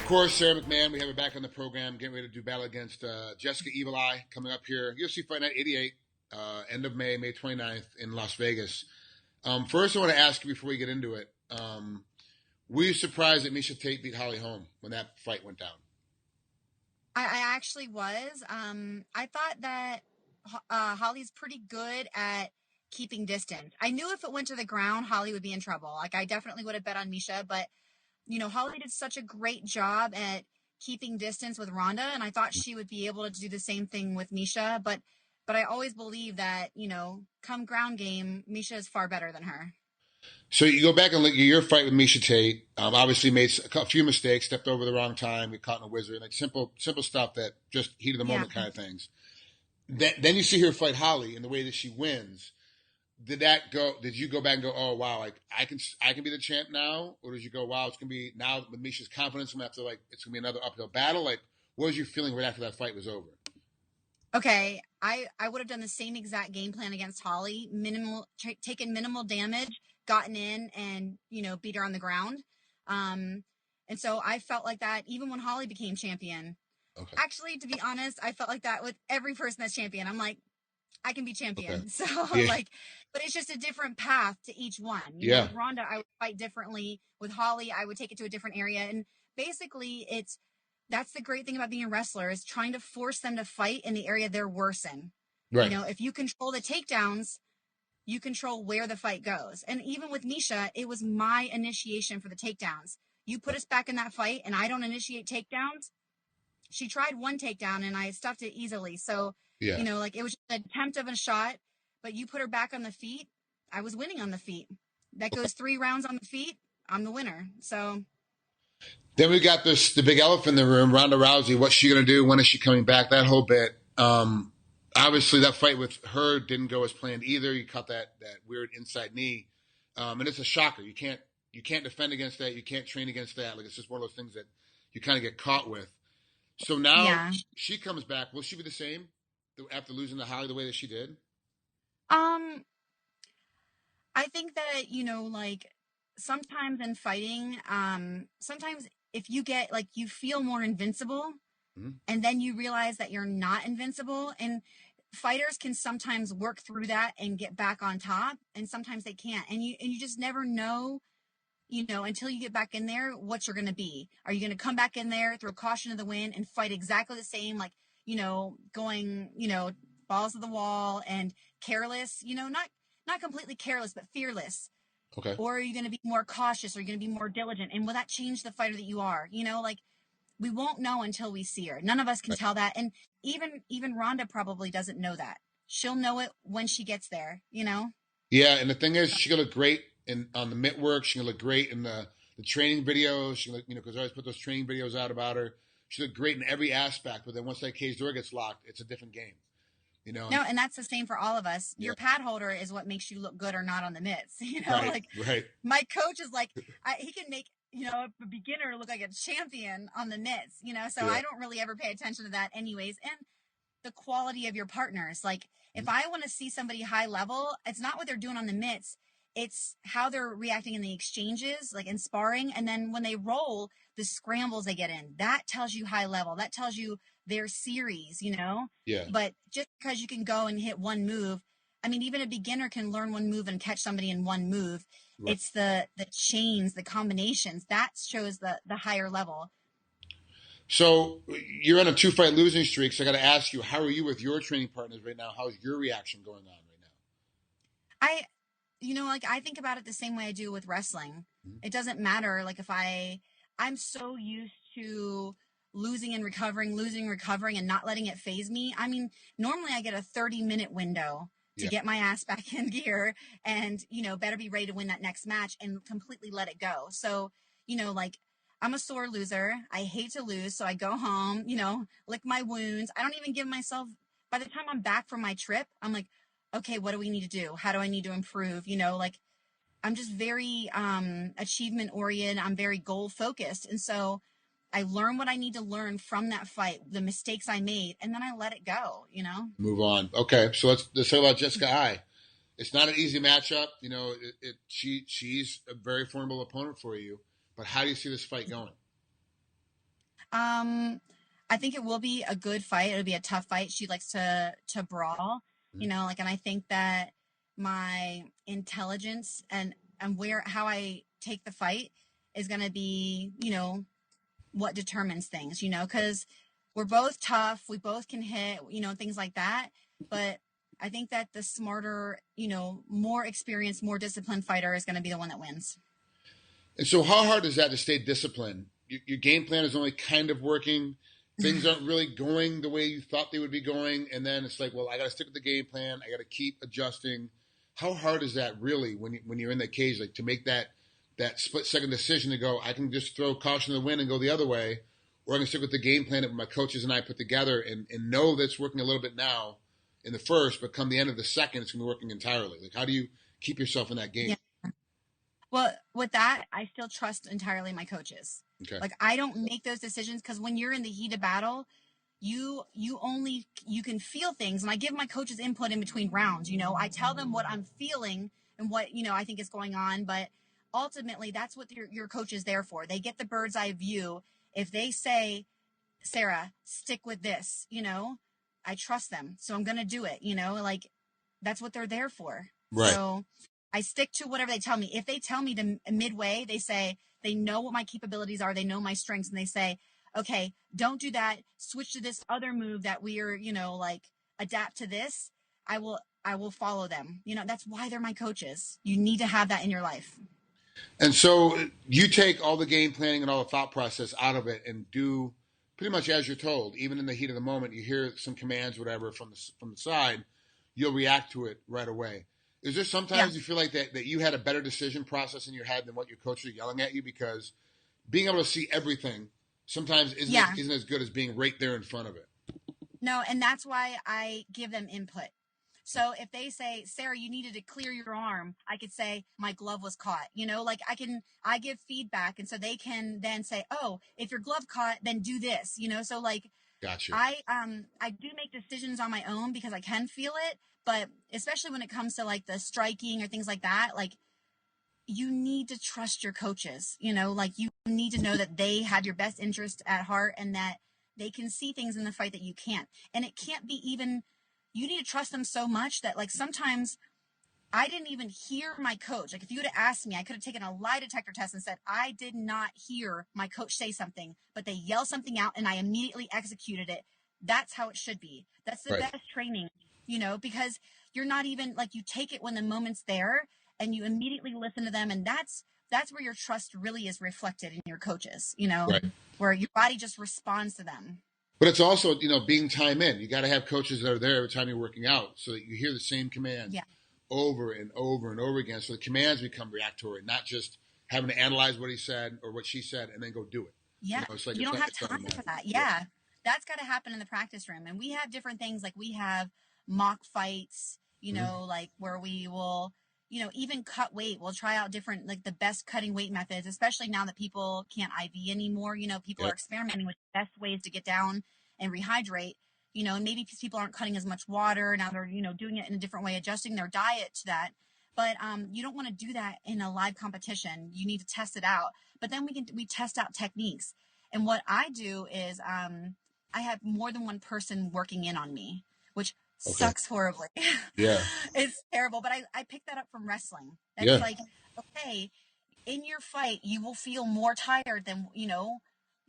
course, Sara McMann, we have her back on the program, getting ready to do battle against Jessica Evil Eye coming up here. UFC Fight Night 88, end of May 29th in Las Vegas. First, I want to ask you before we get into it, were you surprised that Miesha Tate beat Holly Holm when that fight went down? I actually was. I thought that Holly's pretty good at keeping distance. I knew if it went to the ground, Holly would be in trouble. Like, I definitely would have bet on Miesha, but Holly did such a great job at keeping distance with Ronda, and I thought she would be able to do the same thing with Miesha, but I always believe that, come ground game, Miesha is far better than her. So you go back and look at your fight with Miesha Tate. Obviously made a few mistakes, stepped over the wrong time, got caught in a wizard, like simple stuff that just heat of the moment kind of things. Then you see her fight Holly and the way that she wins. Did you go back and go, oh wow, like I can be the champ now? Or did you go, wow, it's gonna be now with Miesha's confidence, I'm gonna have to, like, it's gonna be another uphill battle? Like, what was your feeling right after that fight was over? Okay, I would have done the same exact game plan against Holly, taken minimal damage, gotten in and, beat her on the ground. And so I felt like that even when Holly became champion. Okay. Actually, to be honest, I felt like that with every person that's champion. I'm like, I can be champion. Okay. So but it's just a different path to each one. With Ronda, I would fight differently. With Holly, I would take it to a different area. And basically that's the great thing about being a wrestler, is trying to force them to fight in the area they're worse in. Right. If you control the takedowns, you control where the fight goes. And even with Miesha, it was my initiation for the takedowns. You put us back in that fight and I don't initiate takedowns. She tried one takedown and I stuffed it easily. So, it was just an attempt of a shot, but you put her back on the feet. I was winning on the feet. That goes 3 rounds on the feet. I'm the winner. So then we got the big elephant in the room, Ronda Rousey. What's she going to do? When is she coming back? That whole bit. Obviously, that fight with her didn't go as planned either. You caught that weird inside knee, and it's a shocker. You can't defend against that. You can't train against that. Like, it's just one of those things that you kind of get caught with. So now she comes back. Will she be the same after losing to Holly the way that she did? I think that, sometimes in fighting, sometimes if you get, you feel more invincible, and then you realize that you're not invincible, and fighters can sometimes work through that and get back on top, and sometimes they can't. And you just never know, until you get back in there, what you're going to be. Are you going to come back in there, throw caution to the wind, and fight exactly the same, going, balls to the wall and careless, not completely careless, but fearless. Okay. Or are you going to be more cautious? Or are you going to be more diligent? And will that change the fighter that you are? We won't know until we see her. None of us can tell that. And even Ronda probably doesn't know that. She'll know it when she gets there, Yeah, and the thing is, she's going to look great on the mitt work. She's going to look great in the training videos. She look, because I always put those training videos out about her. She looked great in every aspect, but then once that cage door gets locked, it's a different game. No, and that's the same for all of us. Your pad holder is what makes you look good or not on the mitts. Right. My coach is like, he can make, a beginner look like a champion on the mitts, so I don't really ever pay attention to that anyways. And the quality of your partners. Like, if I want to see somebody high level, it's not what they're doing on the mitts. It's how they're reacting in the exchanges, like in sparring. And then when they roll, the scrambles they get in, that tells you high level. That tells you their series, Yeah. But just because you can go and hit one move, I mean, even a beginner can learn one move and catch somebody in one move. Right. It's the chains, the combinations, that shows the higher level. So you're on a 2-fight losing streak. So I got to ask you, how are you with your training partners right now? How's your reaction going on right now? I think about it the same way I do with wrestling. It doesn't matter. Like, if I'm so used to losing and recovering, and not letting it phase me. I mean, normally I get a 30-minute window to get my ass back in gear and, better be ready to win that next match and completely let it go. So, I'm a sore loser. I hate to lose. So I go home, lick my wounds. I don't even give myself, by the time I'm back from my trip, I'm like, okay, what do we need to do? How do I need to improve? I'm just very achievement oriented. I'm very goal focused. And so I learn what I need to learn from that fight, the mistakes I made, and then I let it go, Move on. Okay. So let's talk about Jessica Eye. It's not an easy matchup. She's a very formidable opponent for you, but how do you see this fight going? I think it will be a good fight. It'll be a tough fight. She likes to brawl, you know, like, and I think that my intelligence and how I take the fight is going to be, you know, what determines things, you know, because we're both tough. We both can hit, you know, things like that. But I think that the smarter, you know, more experienced, more disciplined fighter is going to be the one that wins. And so how hard is that to stay disciplined? Your game plan is only kind of working. Things aren't really going the way you thought they would be going. And then it's like, well, I got to stick with the game plan. I got to keep adjusting. How hard is that really when you're in that cage, like to make that split second decision to go, I can just throw caution to the wind and go the other way, or I can stick with the game plan that my coaches and I put together and know that's working a little bit now in the first, but come the end of the second, it's going to be working entirely. Like, how do you keep yourself in that game? Yeah. Well, with that, I still trust entirely my coaches. Okay. Like, I don't make those decisions because when you're in the heat of battle, you can feel things, and I give my coaches input in between rounds. You know, I tell them what I'm feeling and what, you know, I think is going on, but ultimately that's what your coach is there for. They get the bird's eye view. If they say, Sarah, stick with this, you know, I trust them, so I'm gonna do it. You know, like, that's what they're there for. Right. So I stick to whatever they tell me. If they tell me to midway, they say they know what my capabilities are, they know my strengths, and they say, okay, don't do that. Switch to this other move that we are, you know, like, adapt to this. I will follow them. You know, that's why they're my coaches. You need to have that in your life. And so you take all the game planning and all the thought process out of it and do pretty much as you're told. Even in the heat of the moment, you hear some commands, whatever, from the side, you'll react to it right away. Is there sometimes you feel like that you had a better decision process in your head than what your coaches are yelling at you? Because being able to see everything sometimes isn't as good as being right there in front of it. No, and that's why I give them input. So if they say, Sarah, you needed to clear your arm, I could say my glove was caught. You know, like, I give feedback, and so they can then say, oh, if your glove caught, then do this. You know, so like, Gotcha. I do make decisions on my own because I can feel it, but especially when it comes to like the striking or things like that, like, you need to trust your coaches. You know, like, you need to know that they have your best interest at heart and that they can see things in the fight that you can't. And it can't be even, you need to trust them so much that, like, sometimes I didn't even hear my coach. Like, if you would have asked me, I could have taken a lie detector test and said, I did not hear my coach say something, but they yell something out and I immediately executed it. That's how it should be. That's the best training, you know, because you're not even, like, you take it when the moment's there and you immediately listen to them. And that's where your trust really is reflected in your coaches, you know, where your body just responds to them. But it's also, you know, being time in. You got to have coaches that are there every time you're working out so that you hear the same commands over and over and over again. So the commands become reactory, not just having to analyze what he said or what she said and then go do it. Yeah. You know, it's like you don't have time for that. Yeah. That's got to happen in the practice room. And we have different things. Like, we have mock fights, you know, like, where we will, you know, even cut weight. We'll try out different, like, the best cutting weight methods, especially now that people can't IV anymore. You know, people are experimenting with the best ways to get down and rehydrate, you know, and maybe people aren't cutting as much water. Now they're, you know, doing it in a different way, adjusting their diet to that. But you don't want to do that in a live competition. You need to test it out. But then we test out techniques. And what I do is I have more than one person working in on me, which sucks horribly. Yeah. It's terrible. But I picked that up from wrestling. That's like, okay, in your fight, you will feel more tired than,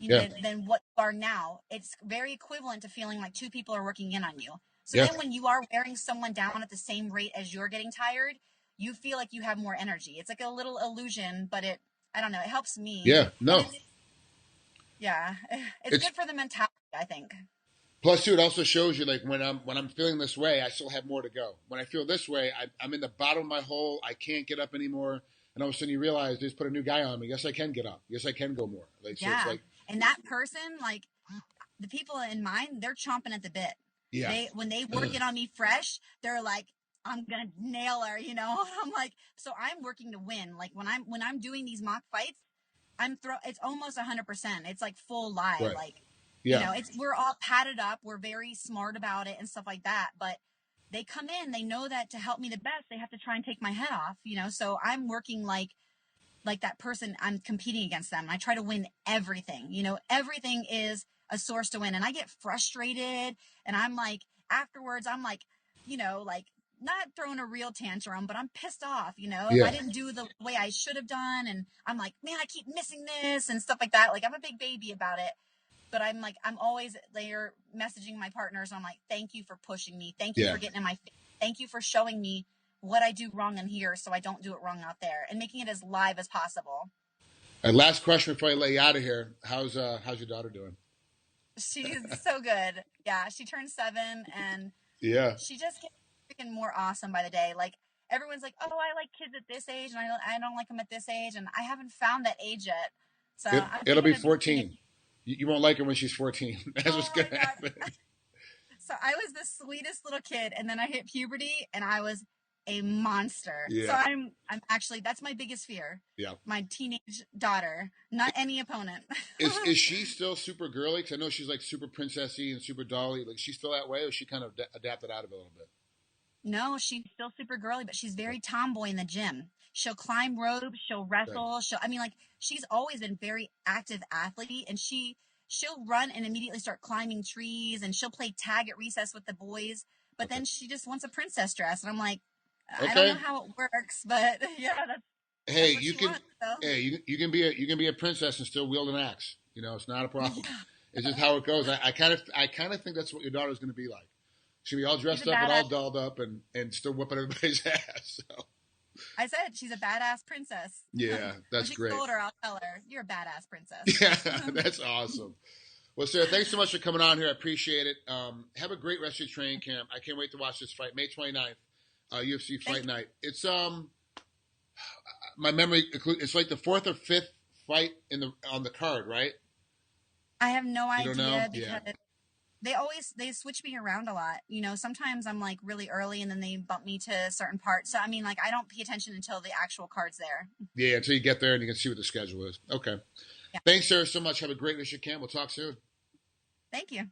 than what you are now. It's very equivalent to feeling like two people are working in on you. So then when you are wearing someone down at the same rate as you're getting tired, you feel like you have more energy. It's like a little illusion, but I don't know, it helps me. Yeah, no. It's good for the mentality, I think. Plus, too, it also shows you, like, when I'm feeling this way, I still have more to go. When I feel this way, I'm in the bottom of my hole. I can't get up anymore. And all of a sudden you realize, they just put a new guy on me. Yes, I can get up. Yes, I can go more. Like, so it's like, and that person, like, the people in mine, they're chomping at the bit. Yeah. When they work it on me fresh, they're like, I'm gonna nail her, you know. I'm like, so I'm working to win. Like, when I'm doing these mock fights, it's almost 100%. It's like full live. Right. Like, Yeah. you know, we're all padded up. We're very smart about it and stuff like that. But they come in, they know that to help me the best, they have to try and take my head off, you know. So I'm working like like that person, I'm competing against them. I try to win everything. You know, everything is a source to win. And I get frustrated, and I'm like, afterwards, I'm like, you know, like not throwing a real tantrum, but I'm pissed off, you know, if I Yeah. didn't do the way I should have done. And I'm like, man, I keep missing this and stuff like that. Like, I'm a big baby about it. But I'm like, I'm always later messaging my partners. I'm like, thank you for pushing me. Thank you Yeah. for getting in my face. Thank you for showing me what I do wrong in here so I don't do it wrong out there, and making it as live as possible. And last question before I let you out of here. How's your daughter doing? She's so good. Yeah, she turned 7, and Yeah. she just gets freaking more awesome by the day. Like, everyone's like, oh, I like kids at this age, and I don't like them at this age, and I haven't found that age yet. So I'm It'll thinking be of being 14. You won't like her when she's 14. That's what's oh my going to God. happen. So I was the sweetest little kid, and then I hit puberty, and I was a monster. So Yeah. I'm actually, that's my biggest fear. Yeah. My teenage daughter, not any opponent. Is she still super girly? Because I know she's like super princessy and super dolly. Like, she's still that way, or she kind of adapted out of it a little bit? No, she's still super girly, but she's very tomboy in the gym. She'll climb ropes, she'll Okay. wrestle, I mean, like, she's always been very active athlete, and she'll run and immediately start climbing trees, and she'll play tag at recess with the boys, but Okay. then she just wants a princess dress, and I'm like, I don't know Okay. how it works, but yeah, Hey, that's what you she can. wants, so. Hey, you can be a princess and still wield an axe. You know, it's not a problem. Yeah. It's just how it goes. I kind of think that's what your daughter's going to be like. She'll be all She's a dressed up and badass. all dolled up and still whipping everybody's ass. So I said she's a badass princess. yeah, When that's she gets great. older, I'll tell her, you're a badass princess. Yeah, that's awesome. Well, Sarah, thanks so much for coming on here. I appreciate it. Have a great rest of your training camp. I can't wait to watch this fight, May 29th, UFC Fight Night. It's my memory. It's like the 4th or 5th fight on the card, right? I have no You don't know? idea, Yeah. because they switch me around a lot. You know, sometimes I'm like really early, and then they bump me to certain parts. So I mean, like, I don't pay attention until the actual card's there. Yeah, until you get there and you can see what the schedule is. Okay. Yeah. Thanks, Sarah, so much. Have a great rest of your camp. We'll talk soon. Thank you.